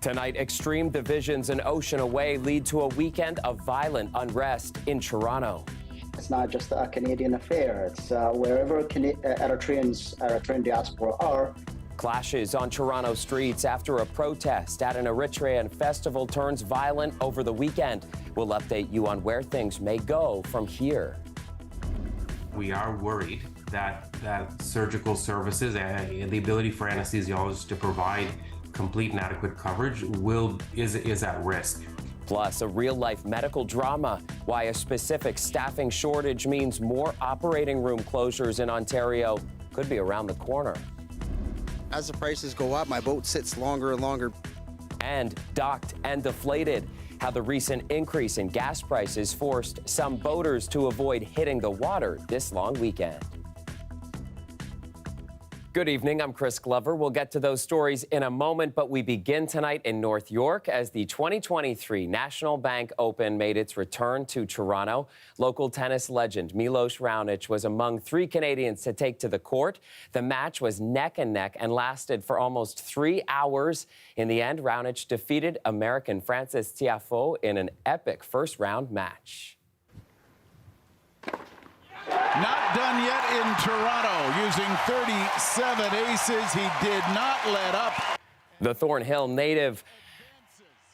Tonight, extreme divisions an ocean away lead to a weekend of violent unrest in Toronto. It's not just a Canadian affair. It's wherever Eritrean diaspora are. Clashes on Toronto streets after a protest at an Eritrean festival turns violent over the weekend. We'll update you on where things may go from here. We are worried that surgical services and the ability for anesthesiologists to provide complete and adequate coverage is at risk. Plus, a real-life medical drama, why a specific staffing shortage means more operating room closures in Ontario could be around the corner. As the prices go up, my boat sits longer and longer. And docked and deflated, how the recent increase in gas prices forced some boaters to avoid hitting the water this long weekend. Good evening, I'm Chris Glover. We'll get to those stories in a moment, but we begin tonight in North York as the 2023 National Bank Open made its return to Toronto. Local tennis legend Milos Raonic was among 3 Canadians to take to the court. The match was neck and neck and lasted for almost 3 hours. In the end, Raonic defeated American Frances Tiafoe in an epic first-round match. Not done yet in Toronto. Using 37 aces, he did not let up. The Thornhill native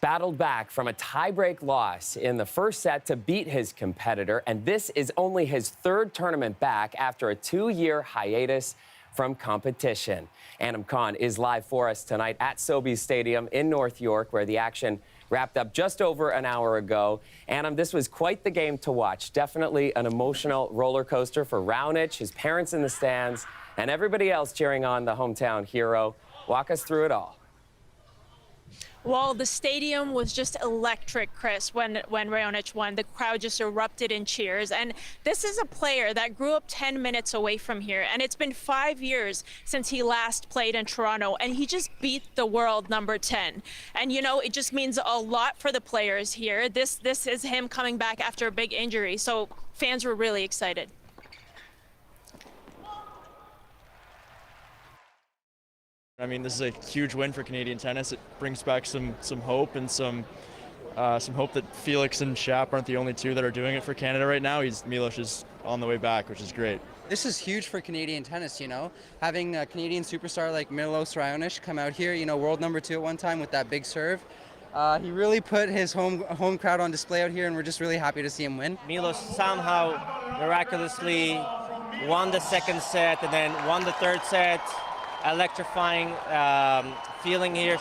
battled back from a tiebreak loss in the first set to beat his competitor, and this is only his 3rd tournament back after a 2-year hiatus from competition. Anam Khan is live for us tonight at Sobeys Stadium in North York, where the action wrapped up just over an hour ago. Anam, this was quite the game to watch. Definitely an emotional roller coaster for Raonic, his parents in the stands, and everybody else cheering on the hometown hero. Walk us through it all. Well, the stadium was just electric, Chris, when Raonic won. The crowd just erupted in cheers. And this is a player that grew up 10 minutes away from here. And it's been 5 years since he last played in Toronto. And he just beat the world number 10. And, you know, it just means a lot for the players here. This is him coming back after a big injury. So fans were really excited. I mean, this is a huge win for Canadian tennis. It brings back some hope and some hope that Felix and Shap aren't the only 2 that are doing it for Canada right now. Milos is on the way back, which is great. This is huge for Canadian tennis, you know. Having a Canadian superstar like Milos Raonic come out here, you know, world number 2 at one time with that big serve. He really put his home crowd on display out here, and we're just really happy to see him win. Milos somehow miraculously won the 2nd set and then won the 3rd set. Electrifying feeling here.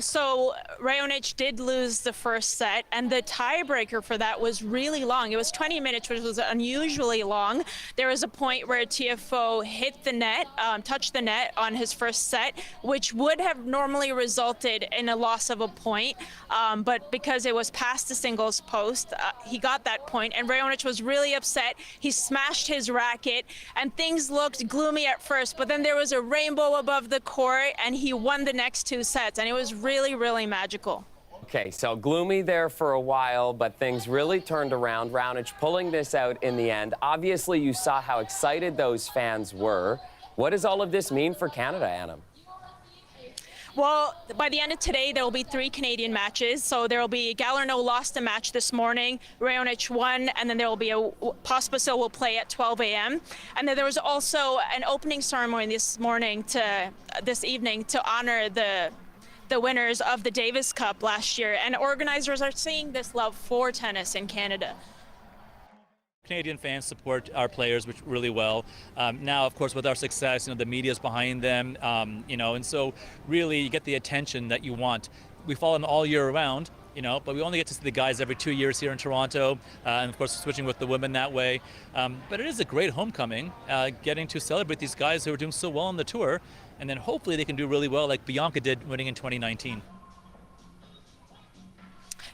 So Raonic did lose the first set, and the tiebreaker for that was really long. It was 20 minutes, which was unusually long. There was a point where Tiafoe hit the net, touched the net on his first set, which would have normally resulted in a loss of a point. But because it was past the singles post, he got that point, and Raonic was really upset. He smashed his racket, and things looked gloomy at first, but then there was a rainbow above the court, and he won the next 2 sets. And it was really, really magical. Okay, so gloomy there for a while, but things really turned around. Raonic pulling this out in the end. Obviously, you saw how excited those fans were. What does all of this mean for Canada, Anam? Well, by the end of today, there will be 3 Canadian matches. So there will be Galarneau lost a match this morning, Raonic won, and then there will be Pospisil will play at 12 a.m. And then there was also an opening ceremony this evening to honor the winners of the Davis Cup last year. And organizers are seeing this love for tennis in Canada. Canadian fans support our players really well. Now, of course, with our success, you know, the media's behind them, you know, and so really you get the attention that you want. We follow them all year round, you know, but we only get to see the guys every 2 years here in Toronto, and of course switching with the women that way. But it is a great homecoming, getting to celebrate these guys who are doing so well on the tour, and then hopefully they can do really well like Bianca did winning in 2019.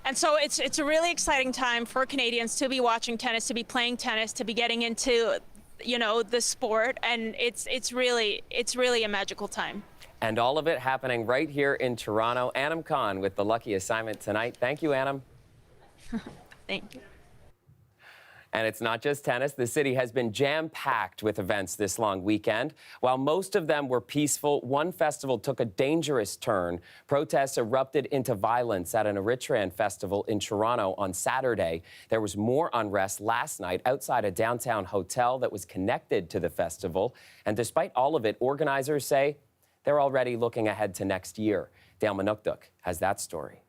And so it's a really exciting time for Canadians to be watching tennis, to be playing tennis, to be getting into, you know, the sport, and it's really a magical time. And all of it happening right here in Toronto. Anam Khan with the lucky assignment tonight. Thank you, Anam. Thank you. And it's not just tennis. The city has been jam-packed with events this long weekend. While most of them were peaceful, one festival took a dangerous turn. Protests erupted into violence at an Eritrean festival in Toronto on Saturday. There was more unrest last night outside a downtown hotel that was connected to the festival. And despite all of it, organizers say they're already looking ahead to next year. Dale Manukduk has that story.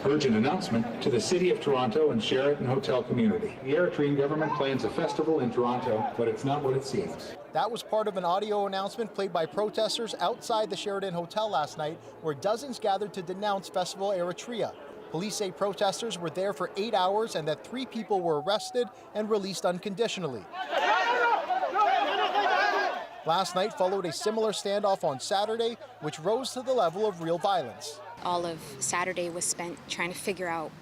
Urgent announcement to the City of Toronto and Sheraton Hotel community. The Eritrean government plans a festival in Toronto, but it's not what it seems. That was part of an audio announcement played by protesters outside the Sheraton Hotel last night, where dozens gathered to denounce Festival Eritrea. Police say protesters were there for 8 hours and that 3 people were arrested and released unconditionally. Last night followed a similar standoff on Saturday, which rose to the level of real violence. All of Saturday was spent trying to figure out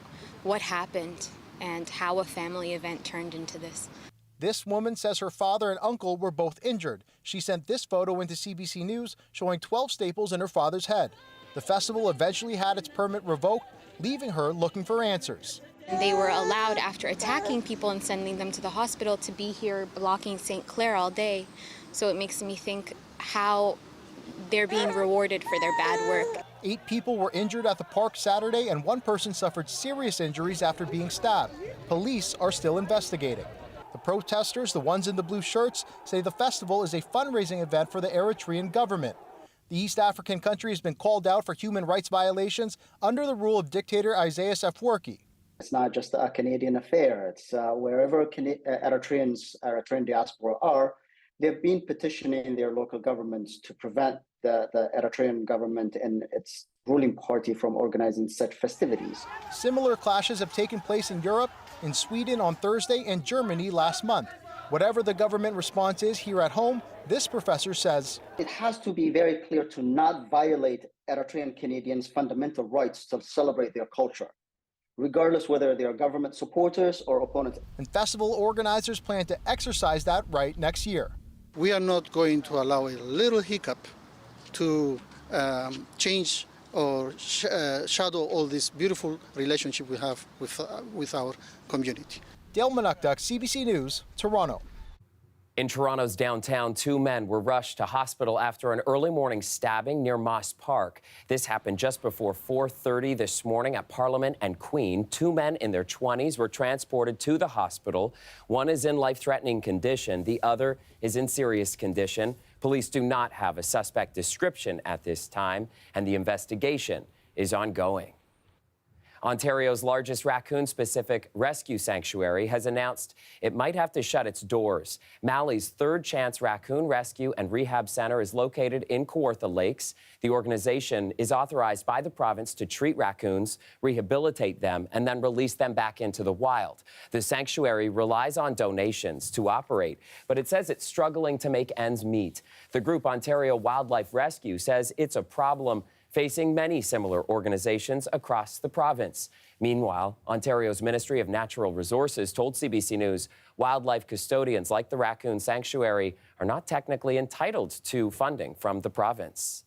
what happened and how a family event turned into this. This woman says her father and uncle were both injured. She sent this photo into CBC News showing 12 staples in her father's head. The festival eventually had its permit revoked, leaving her looking for answers. They were allowed, after attacking people and sending them to the hospital, to be here blocking St. Clair all day. So it makes me think how they're being rewarded for their bad work. 8 people were injured at the park Saturday, and 1 person suffered serious injuries after being stabbed. Police are still investigating. The protesters, the ones in the blue shirts, say the festival is a fundraising event for the Eritrean government. The East African country has been called out for human rights violations under the rule of dictator Isaias Afwerki. It's not just a Canadian affair. It's wherever Eritrean diaspora are, they've been petitioning their local governments to prevent the Eritrean government and its ruling party from organizing such festivities. Similar clashes have taken place in Europe, in Sweden on Thursday, and Germany last month. Whatever the government response is here at home, this professor says it has to be very clear to not violate Eritrean Canadians' fundamental rights to celebrate their culture, regardless whether they are government supporters or opponents. And festival organizers plan to exercise that right next year. We are not going to allow a little hiccup to change or shadow all this beautiful relationship we have with our community. Dale Manukduk, CBC News, Toronto. In Toronto's downtown, 2 men were rushed to hospital after an early morning stabbing near Moss Park. This happened just before 4:30 this morning at Parliament and Queen. 2 men in their 20s were transported to the hospital. One is in life-threatening condition. The other is in serious condition. Police do not have a suspect description at this time, and the investigation is ongoing. Ontario's largest raccoon-specific rescue sanctuary has announced it might have to shut its doors. Mallee's Third Chance Raccoon Rescue and Rehab Center is located in Kawartha Lakes. The organization is authorized by the province to treat raccoons, rehabilitate them, and then release them back into the wild. The sanctuary relies on donations to operate, but it says it's struggling to make ends meet. The group Ontario Wildlife Rescue says it's a problem facing many similar organizations across the province. Meanwhile, Ontario's Ministry of Natural Resources told CBC News wildlife custodians like the Raccoon Sanctuary are not technically entitled to funding from the province.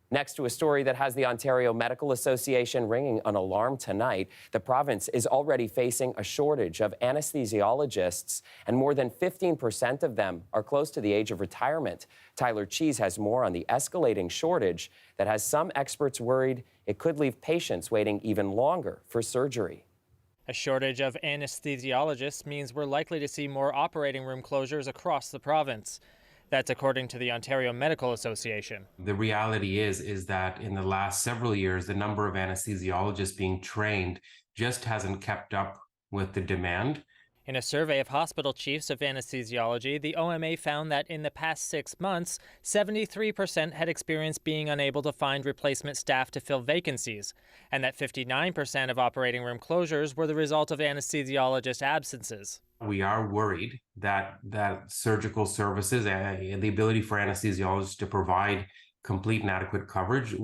Next to a story that has the Ontario Medical Association ringing an alarm tonight, the province is already facing a shortage of anesthesiologists, and more than 15% of them are close to the age of retirement. Tyler Cheese has more on the escalating shortage that has some experts worried it could leave patients waiting even longer for surgery. A shortage of anesthesiologists means we're likely to see more operating room closures across the province. That's according to the Ontario Medical Association. The reality is that in the last several years, the number of anesthesiologists being trained just hasn't kept up with the demand. In a survey of hospital chiefs of anesthesiology, the OMA found that in the past 6 months, 73% had experienced being unable to find replacement staff to fill vacancies, and that 59% of operating room closures were the result of anesthesiologist absences. We are worried that surgical services and the ability for anesthesiologists to provide complete and adequate coverage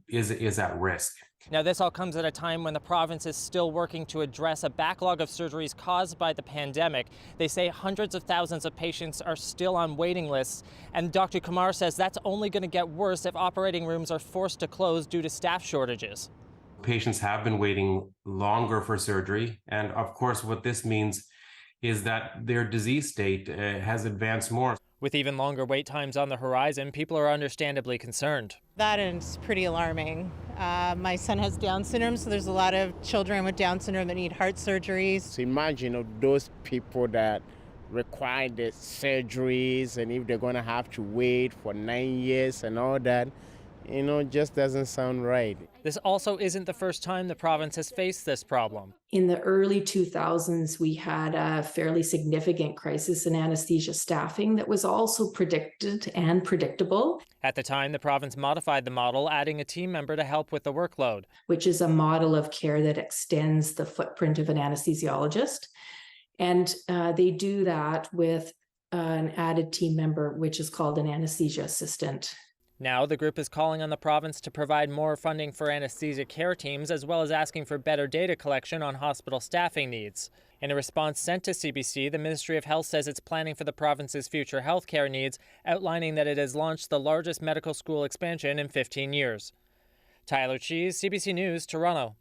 is at risk. Now, this all comes at a time when the province is still working to address a backlog of surgeries caused by the pandemic. They say hundreds of thousands of patients are still on waiting lists, and Dr. Kumar says that's only going to get worse if operating rooms are forced to close due to staff shortages. Patients have been waiting longer for surgery. And of course, what this means is that their disease state has advanced more. With even longer wait times on the horizon, people are understandably concerned. That is pretty alarming. My son has Down syndrome, so there's a lot of children with Down syndrome that need heart surgeries. So imagine those people that require the surgeries, and if they're going to have to wait for 9 years and all that, just doesn't sound right. This also isn't the first time the province has faced this problem. In the early 2000s, we had a fairly significant crisis in anesthesia staffing that was also predicted and predictable. At the time, the province modified the model, adding a team member to help with the workload. Which is a model of care that extends the footprint of an anesthesiologist. And they do that with an added team member, which is called an anesthesia assistant. Now, the group is calling on the province to provide more funding for anesthesia care teams, as well as asking for better data collection on hospital staffing needs. In a response sent to CBC, the Ministry of Health says it's planning for the province's future healthcare needs, outlining that it has launched the largest medical school expansion in 15 years. Tyler Cheese, CBC News, Toronto.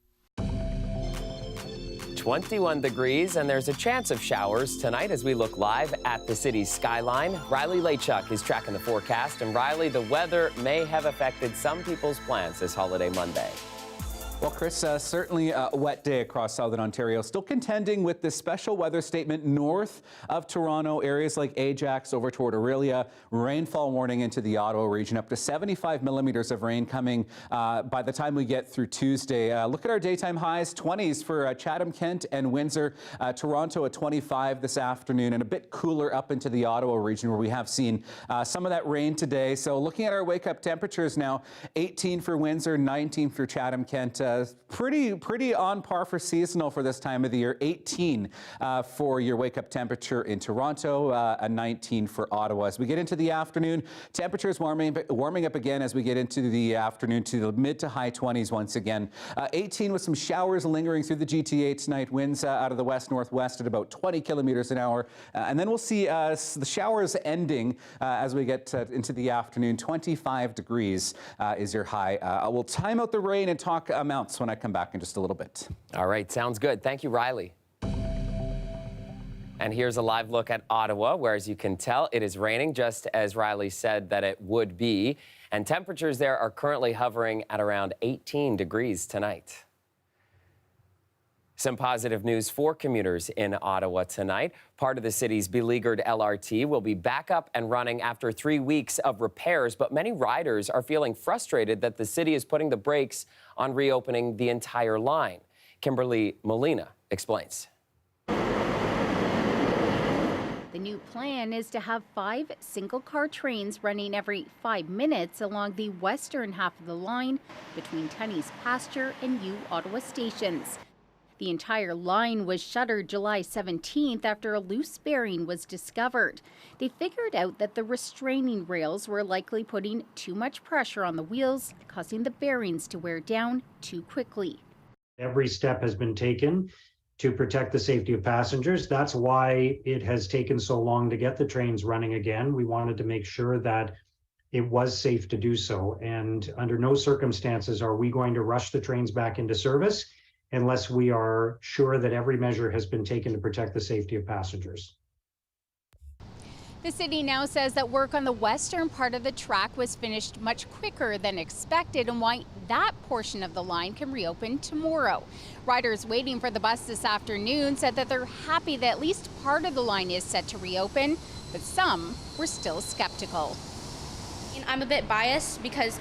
21 degrees, and there's a chance of showers tonight as we look live at the city's skyline. Riley Lachuk is tracking the forecast, and Riley, the weather may have affected some people's plans this holiday Monday. Well, Chris, certainly a wet day across southern Ontario. Still contending with this special weather statement north of Toronto, areas like Ajax over toward Orillia. Rainfall warning into the Ottawa region, up to 75 millimeters of rain coming by the time we get through Tuesday. Look at our daytime highs, 20s for Chatham, Kent and Windsor. Toronto at 25 this afternoon, and a bit cooler up into the Ottawa region where we have seen some of that rain today. So looking at our wake-up temperatures now, 18 for Windsor, 19 for Chatham, Kent. Pretty on par for seasonal for this time of the year. 18 for your wake-up temperature in Toronto, a 19 for Ottawa. As we get into the afternoon, temperatures warming up again as we get into the afternoon to the mid to high 20s once again. 18 with some showers lingering through the GTA tonight. Winds out of the west-northwest at about 20 kilometers an hour. And then we'll see the showers ending as we get into the afternoon. 25 degrees is your high. We'll time out the rain and talk amounts when I come back in just a little bit. All right, sounds good. Thank you, Riley. And here's a live look at Ottawa, where, as you can tell, it is raining, just as Riley said that it would be. And temperatures there are currently hovering at around 18 degrees tonight. Some positive news for commuters in Ottawa tonight. Part of the city's beleaguered LRT will be back up and running after 3 weeks of repairs, but many riders are feeling frustrated that the city is putting the brakes on reopening the entire line. Kimberly Molina explains. The new plan is to have 5 single-car trains running every 5 minutes along the western half of the line between Tunney's Pasture and Ottawa stations. The entire line was shuttered July 17th after a loose bearing was discovered. They figured out that the restraining rails were likely putting too much pressure on the wheels, causing the bearings to wear down too quickly. Every step has been taken to protect the safety of passengers. That's why it has taken so long to get the trains running again. We wanted to make sure that it was safe to do so. And under no circumstances are we going to rush the trains back into service unless we are sure that every measure has been taken to protect the safety of passengers. The city now says that work on the western part of the track was finished much quicker than expected, and why that portion of the line can reopen tomorrow. Riders waiting for the bus this afternoon said that they're happy that at least part of the line is set to reopen, but some were still skeptical. I'm a bit biased because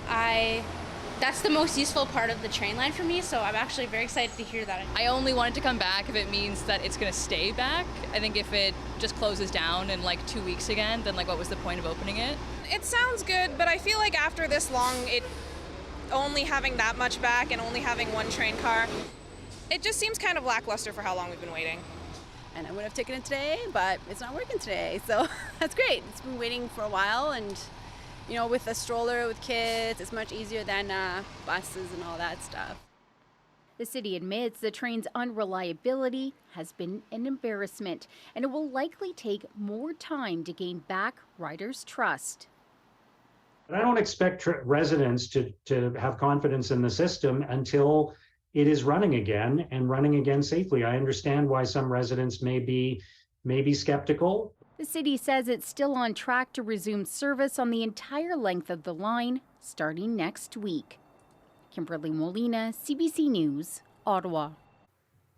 that's the most useful part of the train line for me, so I'm actually very excited to hear that. I only want it to come back if it means that it's going to stay back. I think if it just closes down in like 2 weeks again, then like what was the point of opening it? It sounds good, but I feel like after this long, it only having that much back and only having one train car, it just seems kind of lackluster for how long we've been waiting. And I would have taken it today, but it's not working today, so that's great. It's been waiting for a while, and you know, with a stroller with kids, it's much easier than buses and all that stuff. The city admits the train's unreliability has been an embarrassment, and it will likely take more time to gain back riders' trust. But I don't expect residents to have confidence in the system until it is running again and running again safely. I understand why some residents may be skeptical. The city says it's still on track to resume service on the entire length of the line starting next week. Kimberly Molina, CBC News, Ottawa.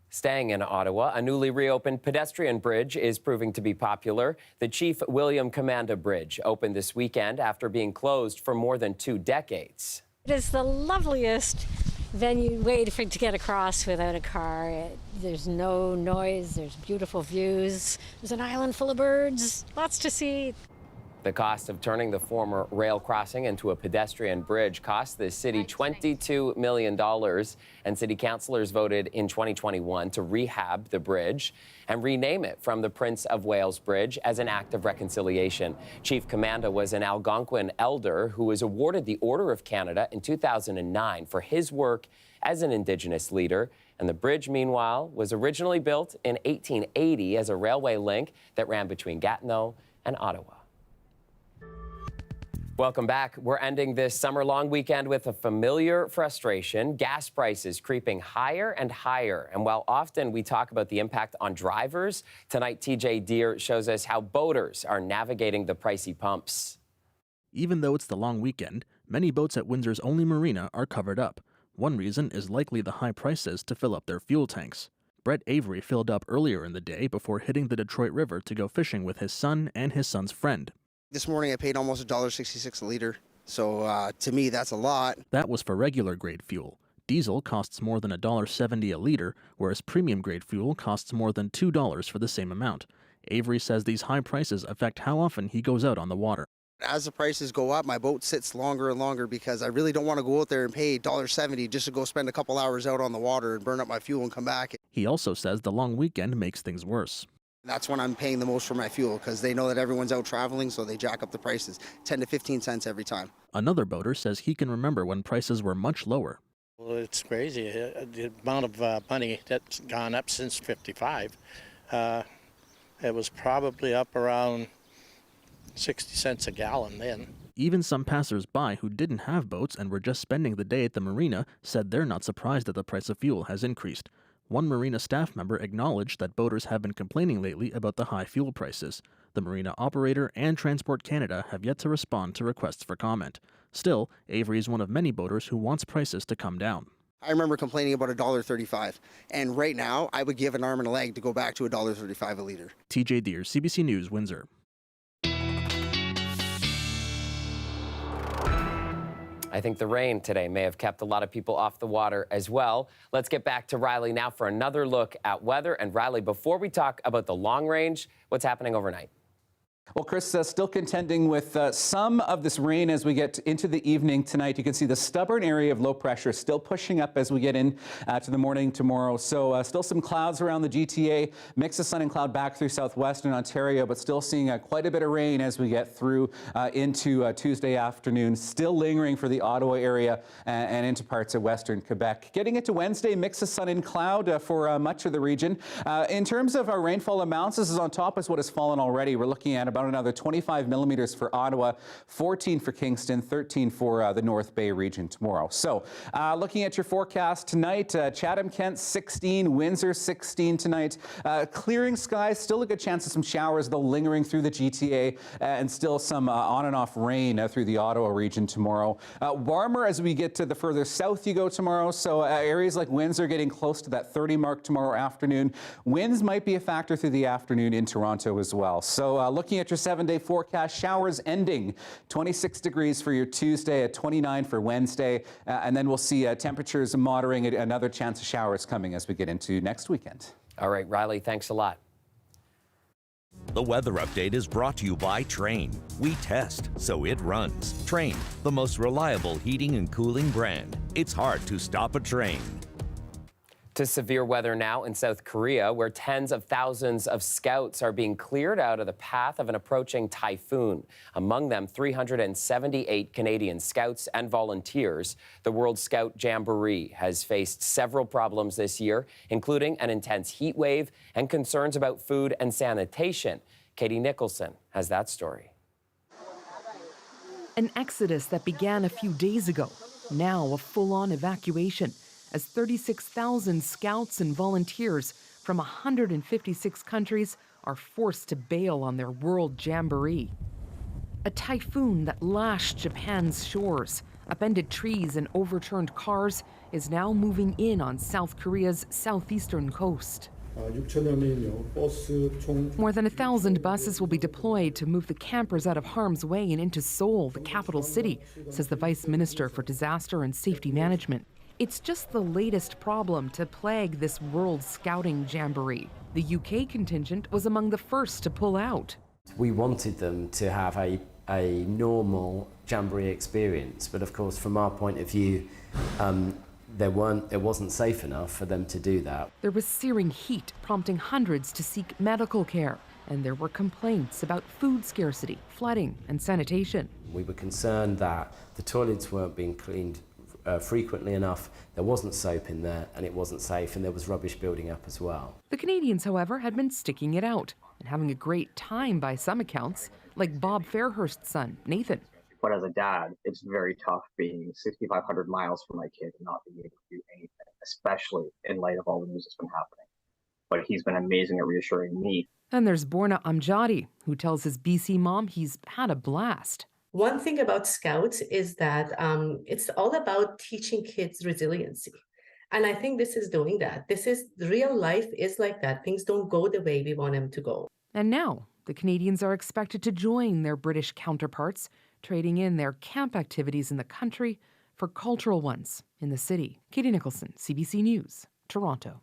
Staying in Ottawa, a newly reopened pedestrian bridge is proving to be popular. The Chief William Commanda Bridge opened this weekend after being closed for more than 2 decades. It is the loveliest way to get across without a car. There's no noise, there's beautiful views, there's an island full of birds, lots to see. The cost of turning the former rail crossing into a pedestrian bridge cost the city $22 million, and city councillors voted in 2021 to rehab the bridge and rename it from the Prince of Wales Bridge as an act of reconciliation. Chief Commanda was an Algonquin elder who was awarded the Order of Canada in 2009 for his work as an Indigenous leader. And the bridge, meanwhile, was originally built in 1880 as a railway link that ran between Gatineau and Ottawa. Welcome back. We're ending this summer-long weekend with a familiar frustration: gas prices creeping higher and higher. And while often we talk about the impact on drivers, tonight TJ Deere shows us how boaters are navigating the pricey pumps. Even though it's the long weekend, many boats at Windsor's only marina are covered up. One reason is likely the high prices to fill up their fuel tanks. Brett Avery filled up earlier in the day before hitting the Detroit River to go fishing with his son and his son's friend. This morning I paid almost $1.66 a liter, so to me that's a lot. That was for regular grade fuel. Diesel costs more than $1.70 a liter, whereas premium grade fuel costs more than $2 for the same amount. Avery says these high prices affect how often he goes out on the water. As the prices go up, my boat sits longer and longer because I really don't want to go out there and pay $1.70 just to go spend a couple hours out on the water and burn up my fuel and come back. He also says the long weekend makes things worse. That's when I'm paying the most for my fuel because they know that everyone's out traveling, so they jack up the prices 10 to 15 cents every time. Another boater says he can remember when prices were much lower. Well, it's crazy. The amount of money that's gone up since '55. It was probably up around 60 cents a gallon then. Even some passers-by who didn't have boats and were just spending the day at the marina said they're not surprised that the price of fuel has increased. One marina staff member acknowledged that boaters have been complaining lately about the high fuel prices. The marina operator and Transport Canada have yet to respond to requests for comment. Still, Avery is one of many boaters who wants prices to come down. I remember complaining about $1.35, and right now I would give an arm and a leg to go back to $1.35 a liter. TJ Deere, CBC News, Windsor. I think the rain today may have kept a lot of people off the water as well. Let's get back to Riley now for another look at weather. And Riley, before we talk about the long range, what's happening overnight? Well, Chris, still contending with some of this rain as we get into the evening tonight. You can see the stubborn area of low pressure still pushing up as we get in to the morning tomorrow. So still some clouds around the GTA, mix of sun and cloud back through southwestern Ontario, but still seeing quite a bit of rain as we get through into Tuesday afternoon. Still lingering for the Ottawa area and into parts of western Quebec. Getting into Wednesday, mix of sun and cloud for much of the region. In terms of our rainfall amounts, this is on top of what has fallen already. We're looking at about another 25 millimeters for Ottawa, 14 for Kingston, 13 for the North Bay region tomorrow. So looking at your forecast tonight, Chatham-Kent 16, Windsor 16 tonight. Clearing skies, still a good chance of some showers though lingering through the GTA and still some on and off rain through the Ottawa region tomorrow. Warmer as we get to the further south you go tomorrow. So areas like Windsor getting close to that 30 mark tomorrow afternoon. Winds might be a factor through the afternoon in Toronto as well. So looking at your 7-day forecast, showers ending 26 degrees for your Tuesday, at 29 for Wednesday, and then we'll see temperatures moderating, another chance of showers coming as we get into next weekend. All right, Riley, thanks a lot. The weather update is brought to you by Trane. We test, so it runs. Trane, the most reliable heating and cooling brand. It's hard to stop a Trane. To severe weather now in South Korea, where tens of thousands of scouts are being cleared out of the path of an approaching typhoon. Among them, 378 Canadian scouts and volunteers. The World Scout Jamboree has faced several problems this year, including an intense heat wave and concerns about food and sanitation. Katie Nicholson has that story. An exodus that began a few days ago, now a full-on evacuation. as 36,000 scouts and volunteers from 156 countries are forced to bail on their World Jamboree. A typhoon that lashed Japan's shores, upended trees and overturned cars, is now moving in on South Korea's southeastern coast. More than 1,000 buses will be deployed to move the campers out of harm's way and into Seoul, the capital city, says the Vice Minister for Disaster and Safety Management. It's just the latest problem to plague this World Scouting Jamboree. The UK contingent was among the first to pull out. We wanted them to have a normal Jamboree experience, but of course, from our point of view, it wasn't safe enough for them to do that. There was searing heat, prompting hundreds to seek medical care, and there were complaints about food scarcity, flooding, and sanitation. We were concerned that the toilets weren't being cleaned frequently enough, there wasn't soap in there, and it wasn't safe, and there was rubbish building up as well. The Canadians, however, had been sticking it out and having a great time by some accounts, like Bob Fairhurst's son, Nathan. But as a dad, it's very tough being 6,500 miles from my kid and not being able to do anything, especially in light of all the news that's been happening. But he's been amazing at reassuring me. And there's Borna Amjadi, who tells his BC mom he's had a blast. One thing about Scouts is that it's all about teaching kids resiliency. And I think this is doing that. Real life is like that. Things don't go the way we want them to go. And now the Canadians are expected to join their British counterparts, trading in their camp activities in the country for cultural ones in the city. Katie Nicholson, CBC News, Toronto.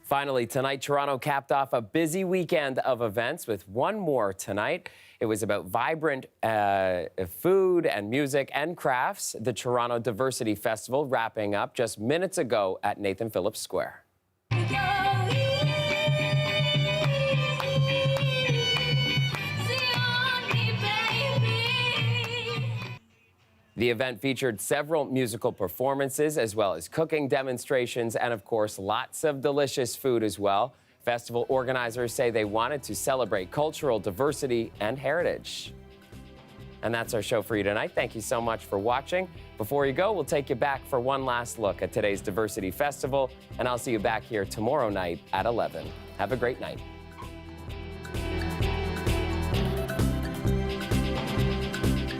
Finally, tonight, Toronto capped off a busy weekend of events with one more tonight. It was about vibrant food and music and crafts. The Toronto Diversity Festival wrapping up just minutes ago at Nathan Phillips Square. The event featured several musical performances, as well as cooking demonstrations, and of course, lots of delicious food as well. Festival organizers say they wanted to celebrate cultural diversity and heritage. And that's our show for you tonight. Thank you so much for watching. Before you go, we'll take you back for one last look at today's Diversity Festival, and I'll see you back here tomorrow night at 11. Have a great night.